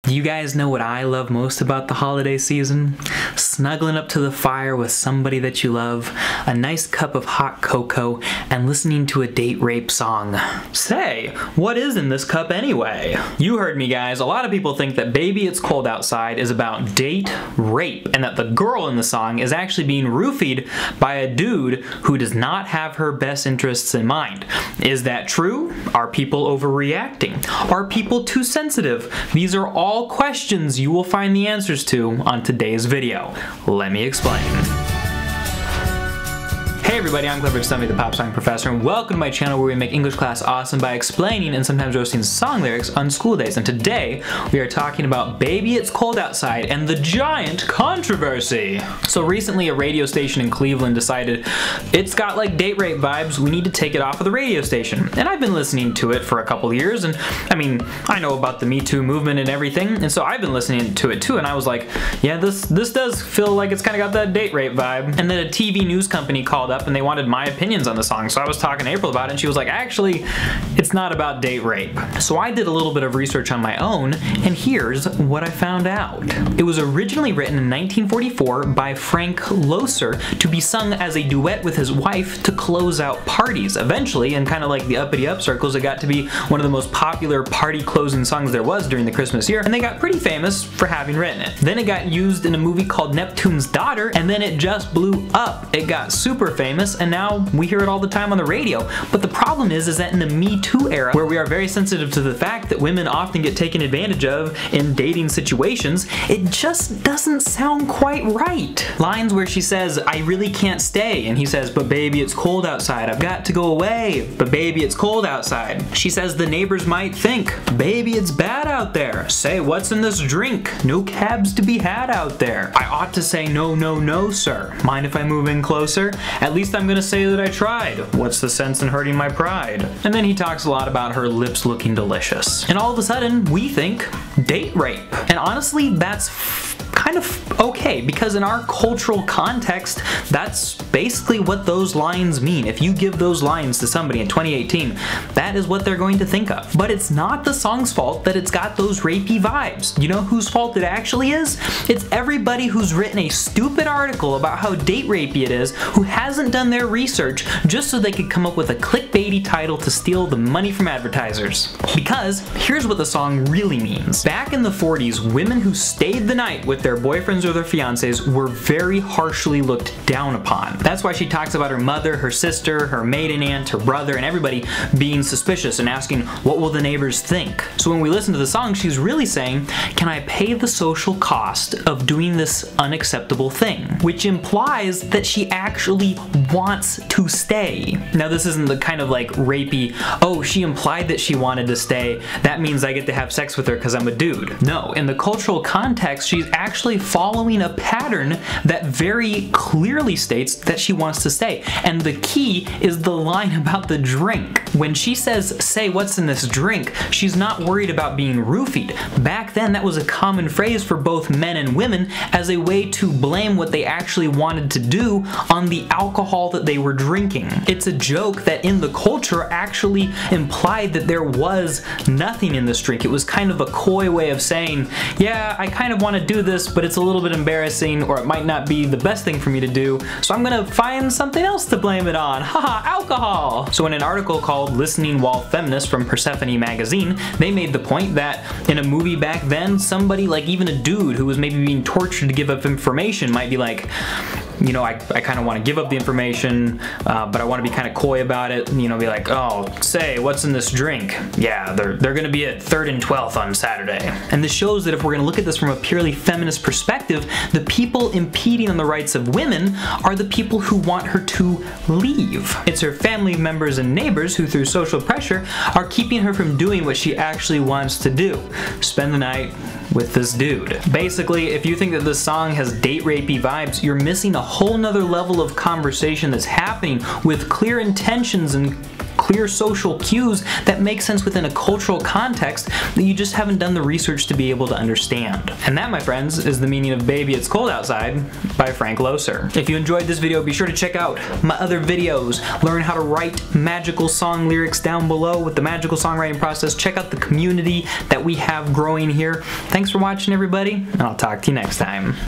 Do you guys know what I love most about the holiday season? Snuggling up to the fire with somebody that you love, a nice cup of hot cocoa, and listening to a date rape song. Say, what is in this cup anyway? You heard me, guys. A lot of people think that Baby It's Cold Outside is about date rape, and that the girl in the song is actually being roofied by a dude who does not have her best interests in mind. Is that true? Are people overreacting? Are people too sensitive? These are all questions you will find the answers to on today's video. Let me explain. Hey everybody, I'm Clever Stummy, the pop song professor, and welcome to my channel where we make English class awesome by explaining and sometimes roasting song lyrics on school days. And today, we are talking about Baby It's Cold Outside and the giant controversy. So recently, a radio station in Cleveland decided it's got like date rape vibes, we need to take it off of the radio station. And I've been listening to it for a couple years, and I mean, I know about the Me Too movement and everything, and so I've been listening to it too, and I was like, yeah, this does feel like it's kind of got that date rape vibe. And then a TV news company called up and they wanted my opinions on the song, so I was talking to April about it and she was like, actually, it's not about date rape. So I did a little bit of research on my own, and here's what I found out. It was originally written in 1944 by Frank Loesser to be sung as a duet with his wife to close out parties. Eventually, in kind of like the uppity up circles, it got to be one of the most popular party closing songs there was during the Christmas year, and they got pretty famous for having written it. Then it got used in a movie called Neptune's Daughter, and then it just blew up. It got super famous, and now we hear it all the time on the radio. But the problem is that in the Me Too era, where we are very sensitive to the fact that women often get taken advantage of in dating situations, it just doesn't sound quite right. Lines where she says, I really can't stay, and he says, but baby, it's cold outside, I've got to go away, but baby, it's cold outside. She says the neighbors might think, baby, it's bad out there. Say, what's in this drink? No cabs to be had out there. I ought to say, no, no, no, sir. Mind if I move in closer? At least I'm gonna say that I tried. What's the sense in hurting my pride? And then he talks a lot about her lips looking delicious. And all of a sudden, we think date rape. And honestly, that's kind of okay, because in our cultural context, that's basically what those lines mean. If you give those lines to somebody in 2018, that is what they're going to think of. But it's not the song's fault that it's got those rapey vibes. You know whose fault it actually is? It's everybody who's written a stupid article about how date rapey it is, who hasn't done their research just so they could come up with a clickbaity title to steal the money from advertisers. Because here's what the song really means. Back in the 40s, women who stayed the night with their boyfriends or their fiancés were very harshly looked down upon. That's why she talks about her mother, her sister, her maiden aunt, her brother, and everybody being suspicious and asking, what will the neighbors think? So when we listen to the song, she's really saying, can I pay the social cost of doing this unacceptable thing? Which implies that she actually wants to stay. Now this isn't the kind of like rapey, oh, she implied that she wanted to stay, that means I get to have sex with her because I'm a dude. No, in the cultural context, she's actually following a pattern that very clearly states that she wants to stay. And the key is the line about the drink. When she says, say what's in this drink, she's not worried about being roofied. Back then, that was a common phrase for both men and women as a way to blame what they actually wanted to do on the alcohol that they were drinking. It's a joke that in the culture actually implied that there was nothing in this drink. It was kind of a coy way of saying, yeah, I kind of want to do this, but it's a little bit embarrassing, or it might not be the best thing for me to do, so I'm gonna find something else to blame it on. Haha, alcohol! So in an article called Listening While Feminist from Persephone magazine, they made the point that in a movie back then, somebody, like even a dude who was maybe being tortured to give up information might be like, you know, I kind of want to give up the information, but I want to be kind of coy about it, you know, be like, oh, say, what's in this drink? Yeah, they're going to be at 3rd and 12th on Saturday. And this shows that if we're going to look at this from a purely feminist perspective, the people impeding on the rights of women are the people who want her to leave. It's her family members and neighbors who, through social pressure, are keeping her from doing what she actually wants to do. Spend the night with this dude. Basically, if you think that this song has date rapey vibes, you're missing a whole nother level of conversation that's happening with clear intentions and clear social cues that make sense within a cultural context that you just haven't done the research to be able to understand. And that, my friends, is the meaning of Baby It's Cold Outside by Frank Loesser. If you enjoyed this video, be sure to check out my other videos. Learn how to write magical song lyrics down below with the magical songwriting process. Check out the community that we have growing here. Thanks for watching, everybody, and I'll talk to you next time.